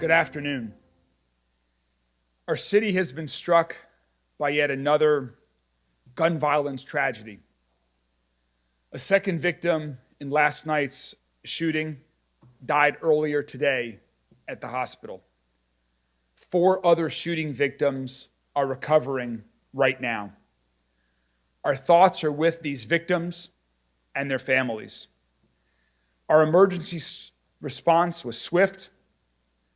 Good afternoon. Our city has been struck by yet another gun violence tragedy. A second victim in last night's shooting died earlier today at the hospital. 4 other shooting victims are recovering right now. Our thoughts are with these victims and their families. Our emergency response was swift.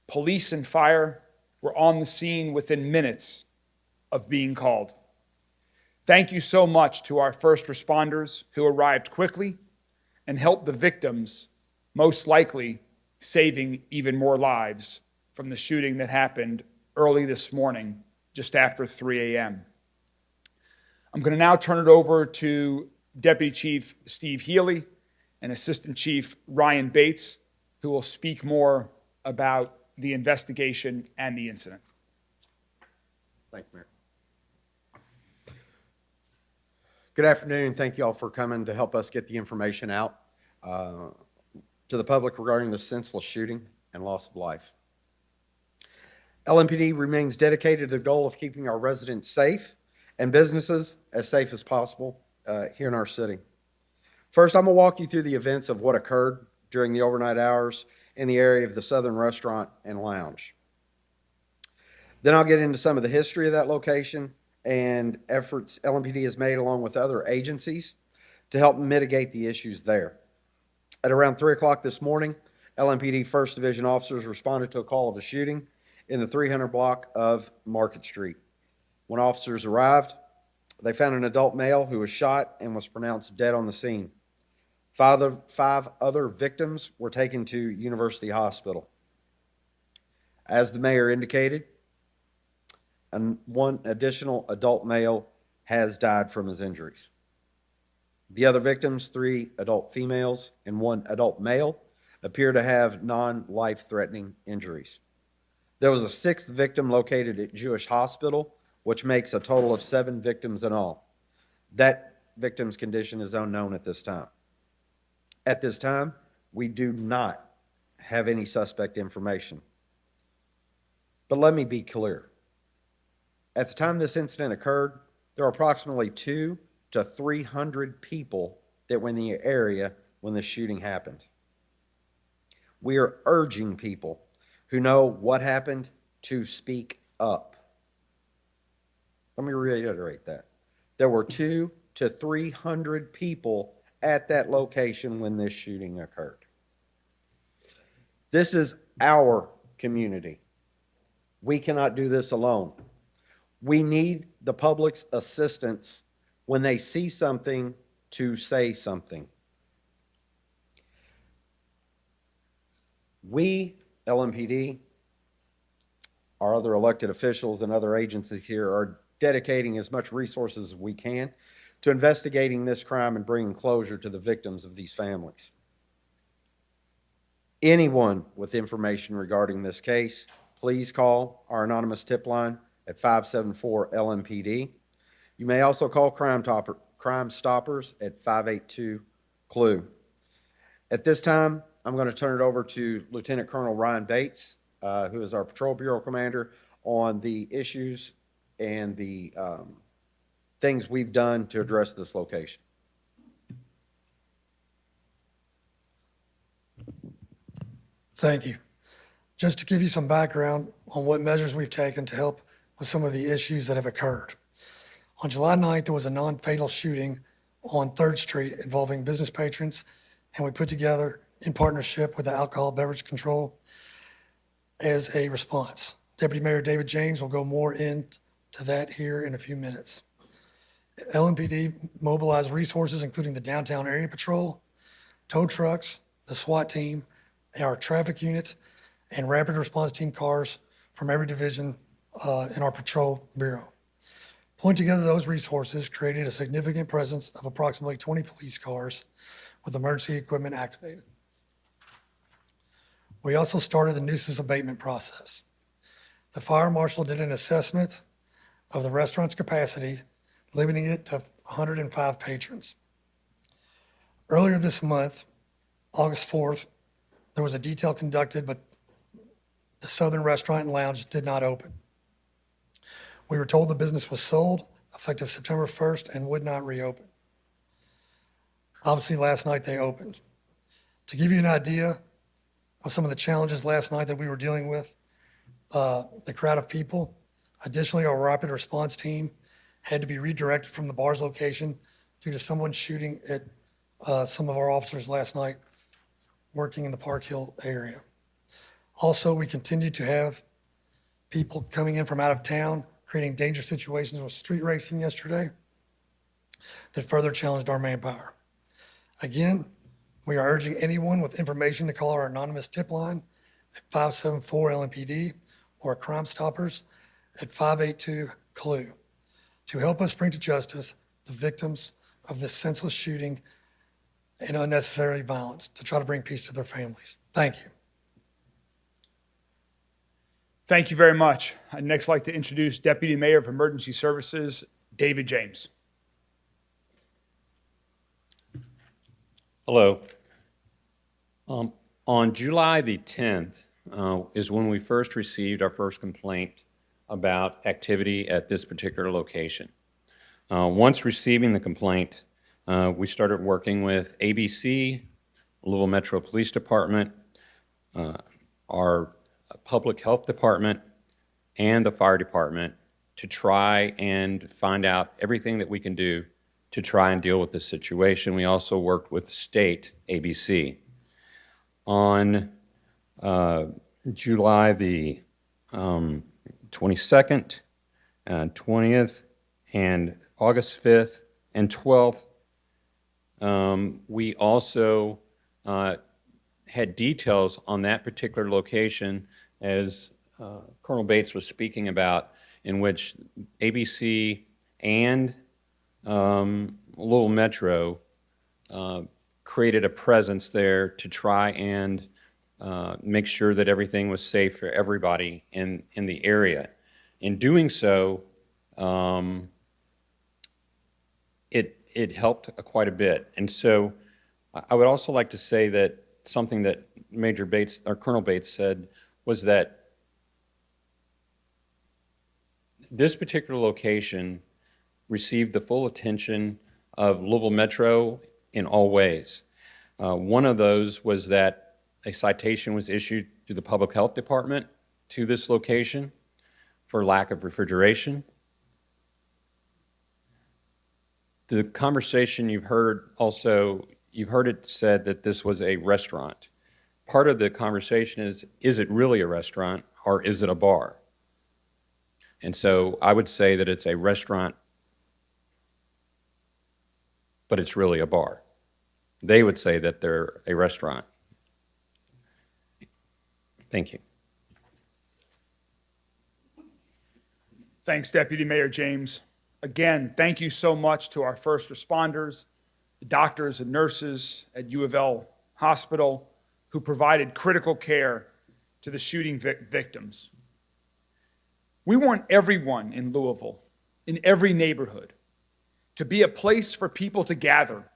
Police and fire were on the scene within minutes of being called. Thank you so much to our first responders who arrived quickly and helped the victims, most likely saving even more lives from the shooting that happened early this morning, just after 3 a.m. I'm going to now turn it over to Deputy Chief Steve Healy and Assistant Chief Ryan Bates, who will speak more about the investigation and the incident. Thank you, Mayor. Good afternoon. Thank you all for coming to help us get the information out to the public regarding the senseless shooting and loss of life. LMPD remains dedicated to the goal of keeping our residents safe and businesses as safe as possible here in our city. First, I'm going to walk you through the events of what occurred during the overnight hours in the area of the Southern Restaurant and Lounge. Then I'll get into some of the history of that location and efforts LMPD has made along with other agencies to help mitigate the issues there. At around 3 o'clock this morning, LMPD 1st Division officers responded to a call of a shooting in the 300 block of Market Street. When officers arrived, they found an adult male who was shot and was pronounced dead on the scene. 5 other victims were taken to University Hospital. As the mayor indicated, one additional adult male has died from his injuries. The other victims, 3 adult females and 1 adult male, appear to have non-life-threatening injuries. There was a 6th victim located at Jewish Hospital, which makes a total of 7 victims in all. That victim's condition is unknown at this time. At this time, we do not have any suspect information. But let me be clear. At the time this incident occurred, there were approximately 200 to 300 people that were in the area when the shooting happened. We are urging people who know what happened to speak up. Let me reiterate that. There were 200 to 300 people at that location when this shooting occurred. This is our community. We cannot do this alone. We need the public's assistance when they see something to say something. We, LMPD, our other elected officials and other agencies here are dedicating as much resources as we can to investigating this crime and bringing closure to the victims of these families. Anyone with information regarding this case, please call our anonymous tip line at 574-LMPD. You may also call Crime Stoppers at 582-CLUE. At this time, I'm going to turn it over to Lieutenant Colonel Ryan Bates, who is our Patrol Bureau Commander, on the issues and the things we've done to address this location. Thank you. Just to give you some background on what measures we've taken to help with some of the issues that have occurred. On July 9th, there was a non-fatal shooting on 3rd Street involving business patrons, and we put together, in partnership with the Alcohol Beverage Control, as a response. Deputy Mayor David James will go more into that here in a few minutes. LMPD mobilized resources, including the Downtown Area Patrol, tow trucks, the SWAT team, our traffic units, and rapid response team cars from every division in our patrol bureau. Pulling together those resources created a significant presence of approximately 20 police cars with emergency equipment activated. We also started the nuisance abatement process. The fire marshal did an assessment of the restaurant's capacity, limiting it to 105 patrons. Earlier this month, August 4th, there was a detail conducted the Southern Restaurant and Lounge did not open. We were told the business was sold effective September 1st and would not reopen. Obviously, last night they opened. To give you an idea of some of the challenges last night that we were dealing with, the crowd of people, additionally, our rapid response team had to be redirected from the bar's location due to someone shooting at some of our officers last night working in the Park Hill area. Also, we continue to have people coming in from out of town, creating dangerous situations with street racing yesterday that further challenged our manpower. Again, we are urging anyone with information to call our anonymous tip line at 574-LMPD or Crime Stoppers at 582-CLUE to help us bring to justice the victims of this senseless shooting and unnecessary violence to try to bring peace to their families. Thank you. Thank you very much. I'd next like to introduce Deputy Mayor of Emergency Services, David James. Hello. On July the 10th is when we first received our first complaint about activity at this particular location. Once receiving the complaint, we started working with ABC, Louisville Metro Police Department, our Public Health Department, and the Fire Department to try and find out everything that we can do to try and deal with this situation. We also worked with the state ABC. On July the 22nd, 20th, and August 5th and 12th, we also had details on that particular location, as Colonel Bates was speaking about, in which ABC and Louisville Metro created a presence there to try and make sure that everything was safe for everybody in the area. In doing so, it helped quite a bit. And so I would also like to say that something that Major Bates, or Colonel Bates, said was that this particular location received the full attention of Louisville Metro in all ways. One of those was that a citation was issued to the Public Health Department to this location for lack of refrigeration. The conversation you've heard also, you've heard it said that this was a restaurant. Part of the conversation is it really a restaurant or is it a bar? And so I would say that it's a restaurant, but it's really a bar. They would say that they're a restaurant. Thank you. Thanks, Deputy Mayor James. Again, thank you so much to our first responders, the doctors and nurses at U of L Hospital who provided critical care to the shooting victims. We want everyone in Louisville, in every neighborhood, to be a place for people to gather,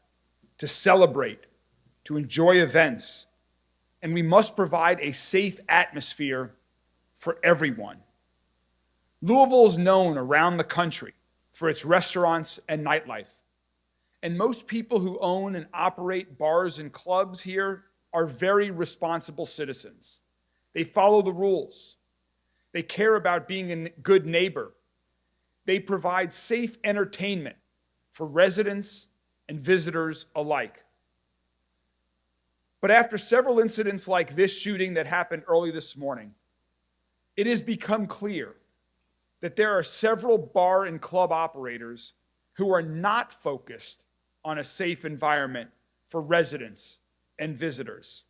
to celebrate, to enjoy events, and we must provide a safe atmosphere for everyone. Louisville is known around the country for its restaurants and nightlife, and most people who own and operate bars and clubs here are very responsible citizens. They follow the rules. They care about being a good neighbor. They provide safe entertainment for residents and visitors alike. But after several incidents like this shooting that happened early this morning, it has become clear that there are several bar and club operators who are not focused on a safe environment for residents and visitors.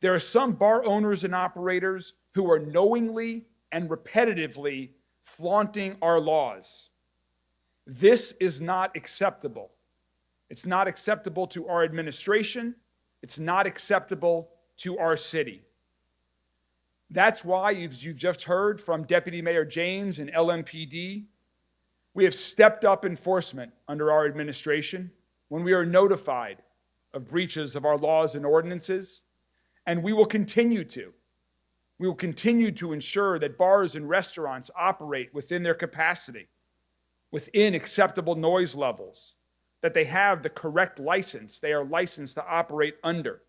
There are some bar owners and operators who are knowingly and repetitively flaunting our laws. This is not acceptable. It's not acceptable to our administration. It's not acceptable to our city. That's why, as you've just heard from Deputy Mayor James and LMPD, we have stepped up enforcement under our administration when we are notified of breaches of our laws and ordinances, and we will continue to. We will continue to ensure that bars and restaurants operate within their capacity, within acceptable noise levels, that they have the correct license they are licensed to operate under.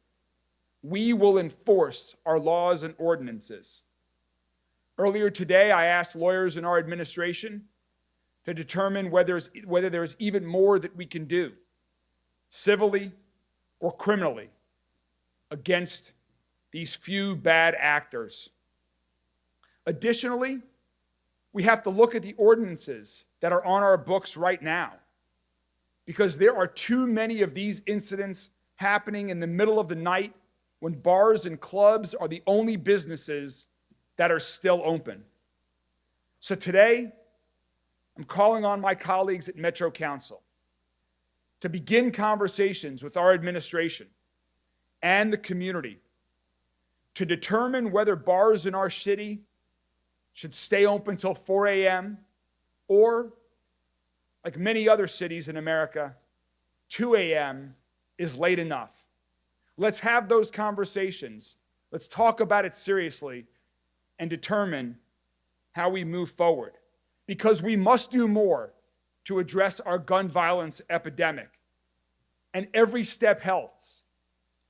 We will enforce our laws and ordinances. Earlier today, I asked lawyers in our administration to determine whether there's even more that we can do, civilly or criminally, against these few bad actors. Additionally, we have to look at the ordinances that are on our books right now, because there are too many of these incidents happening in the middle of the night when bars and clubs are the only businesses that are still open. So today, I'm calling on my colleagues at Metro Council to begin conversations with our administration and the community to determine whether bars in our city should stay open till 4 a.m. or, like many other cities in America, 2 a.m. is late enough. Let's have those conversations. Let's talk about it seriously and determine how we move forward. Because we must do more to address our gun violence epidemic. And every step helps.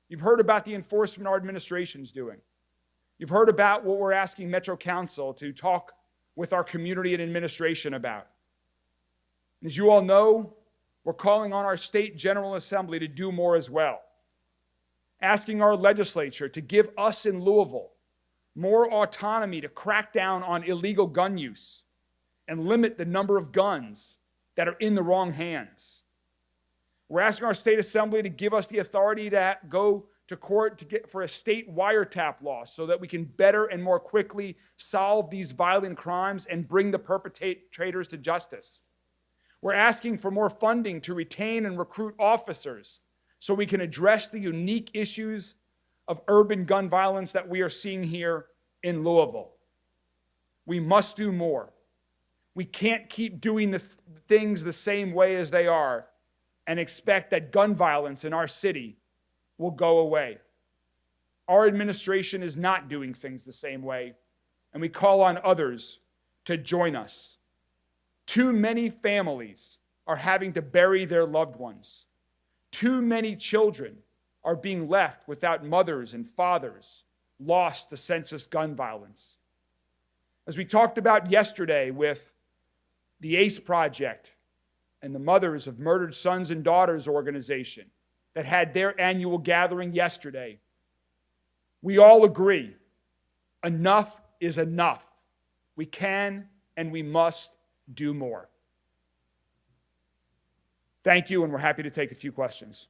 You've heard about the enforcement our administration's doing. You've heard about what we're asking Metro Council to talk with our community and administration about. As you all know, we're calling on our state General Assembly to do more as well. Asking our legislature to give us in Louisville more autonomy to crack down on illegal gun use and limit the number of guns that are in the wrong hands. We're asking our state assembly to give us the authority to go to court for a state wiretap law so that we can better and more quickly solve these violent crimes and bring the perpetrators to justice. We're asking for more funding to retain and recruit officers so we can address the unique issues of urban gun violence that we are seeing here in Louisville. We must do more. We can't keep doing the things the same way as they are and expect that gun violence in our city will go away. Our administration is not doing things the same way, and we call on others to join us. Too many families are having to bury their loved ones. Too many children are being left without mothers and fathers, lost to senseless gun violence. As we talked about yesterday with the ACE Project and the Mothers of Murdered Sons and Daughters organization that had their annual gathering yesterday, we all agree enough is enough. We can and we must do more. Thank you, and we're happy to take a few questions.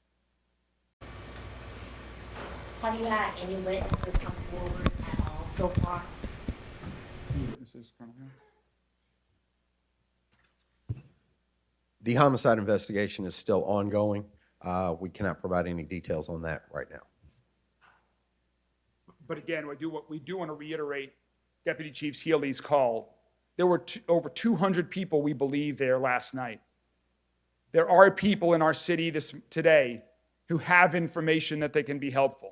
Have you had any witnesses come forward at all so far? Any witnesses, Colonel Hill? The homicide investigation is still ongoing. We cannot provide any details on that right now. But again, we do want to reiterate Deputy Chief Healy's call. There were over 200 people, we believe, there last night. There are people in our city today who have information that they can be helpful.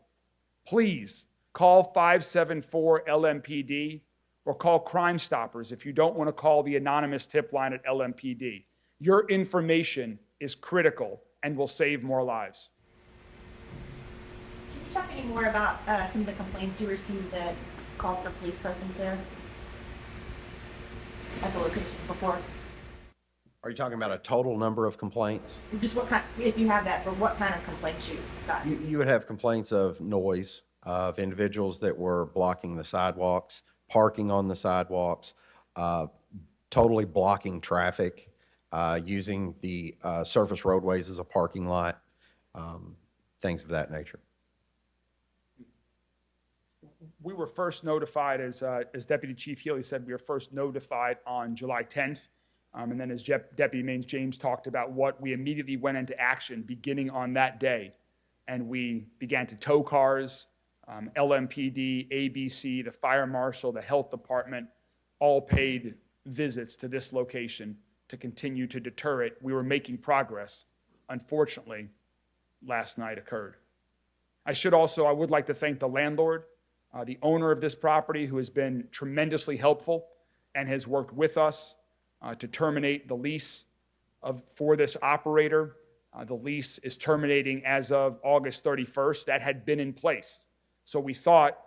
Please call 574-LMPD or call Crime Stoppers if you don't want to call the anonymous tip line at LMPD. Your information is critical and will save more lives. Can you talk any more about some of the complaints you received that called for police presence there at the location before? Are you talking about a total number of complaints? Just what kind, if you have that, but what kind of complaints you got? You would have complaints of noise, of individuals that were blocking the sidewalks, parking on the sidewalks, totally blocking traffic, using the surface roadways as a parking lot, things of that nature. We were first notified, as Deputy Chief Healy said, we were first notified on July 10th. And then as Deputy Mains James talked about we immediately went into action beginning on that day. And we began to tow cars, LMPD, ABC, the fire marshal, the health department, all paid visits to this location to continue to deter it. We were making progress. Unfortunately, last night occurred. I would like to thank the landlord the owner of this property, who has been tremendously helpful and has worked with us to terminate the lease for this operator. The lease is terminating as of August 31st. That had been in place. So we thought,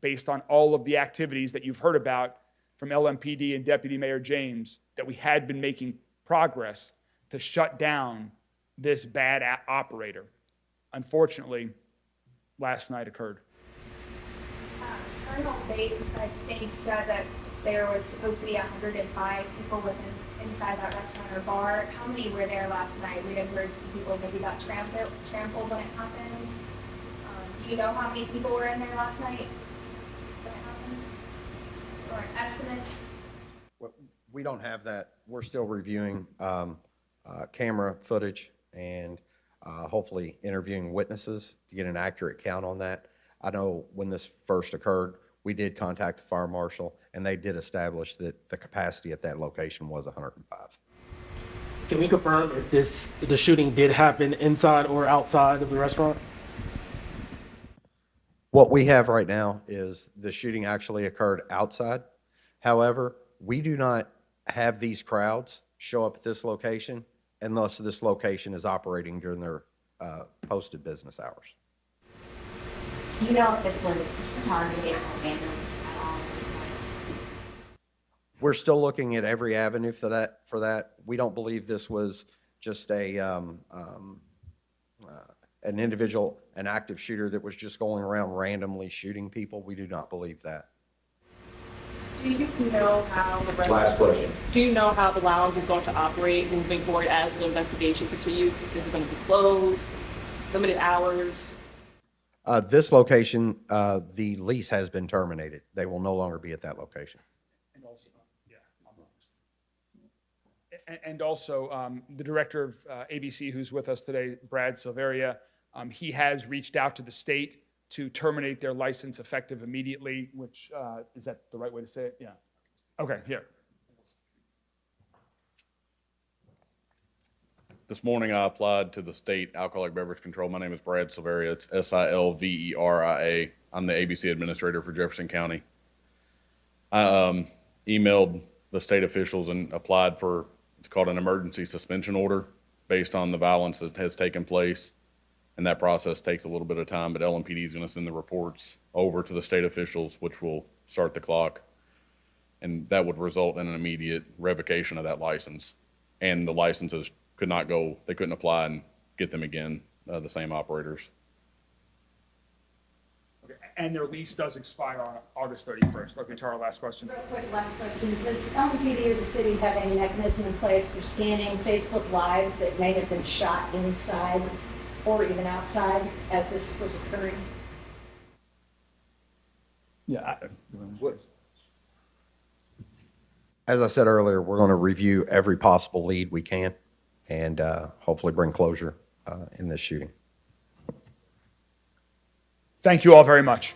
based on all of the activities that you've heard about from LMPD and Deputy Mayor James, that we had been making progress to shut down this bad operator. Unfortunately, last night occurred. Colonel Bates, I think, said that there was supposed to be 105 people inside that restaurant or bar. How many were there last night? We had heard some people maybe got trampled when it happened. Do you know how many people were in there last night when it happened? Or an estimate? We don't have that. We're still reviewing camera footage and hopefully interviewing witnesses to get an accurate count on that. I know when this first occurred, we did contact the fire marshal, and they did establish that the capacity at that location was 105. Can we confirm if the shooting did happen inside or outside of the restaurant? What we have right now is the shooting actually occurred outside. However, we do not have these crowds show up at this location unless this location is operating during their posted business hours. Do you know if this was targeted or random at all? We're still looking at every avenue for that. We don't believe this was just an individual, an active shooter that was just going around randomly shooting people. We do not believe that. Do you know how the rest Last question. Do you know how the lounge is going to operate moving forward as the investigation continues? Is it going to be closed, limited hours? This location, the lease has been terminated. They will no longer be at that location. And also, the director of ABC, who's with us today, Brad Silveria, he has reached out to the state to terminate their license effective immediately, which, is that the right way to say it? Yeah. Okay, here. This morning, I applied to the state alcoholic beverage control. My name is Brad Silveria. It's Silveria. I'm the ABC administrator for Jefferson County. I emailed the state officials and applied for, it's called an emergency suspension order based on the violence that has taken place. And that process takes a little bit of time, but LMPD is going to send the reports over to the state officials, which will start the clock. And that would result in an immediate revocation of that license. And the licenses could not go, they couldn't apply and get them again, the same operators. Okay. And their lease does expire on August 31st. Let me to our last question. Real quick, last question. Does LMPD or the city have any mechanism in place for scanning Facebook Lives that may have been shot inside or even outside as this was occurring? Yeah. As I said earlier, we're going to review every possible lead we can and hopefully bring closure in this shooting. Thank you all very much.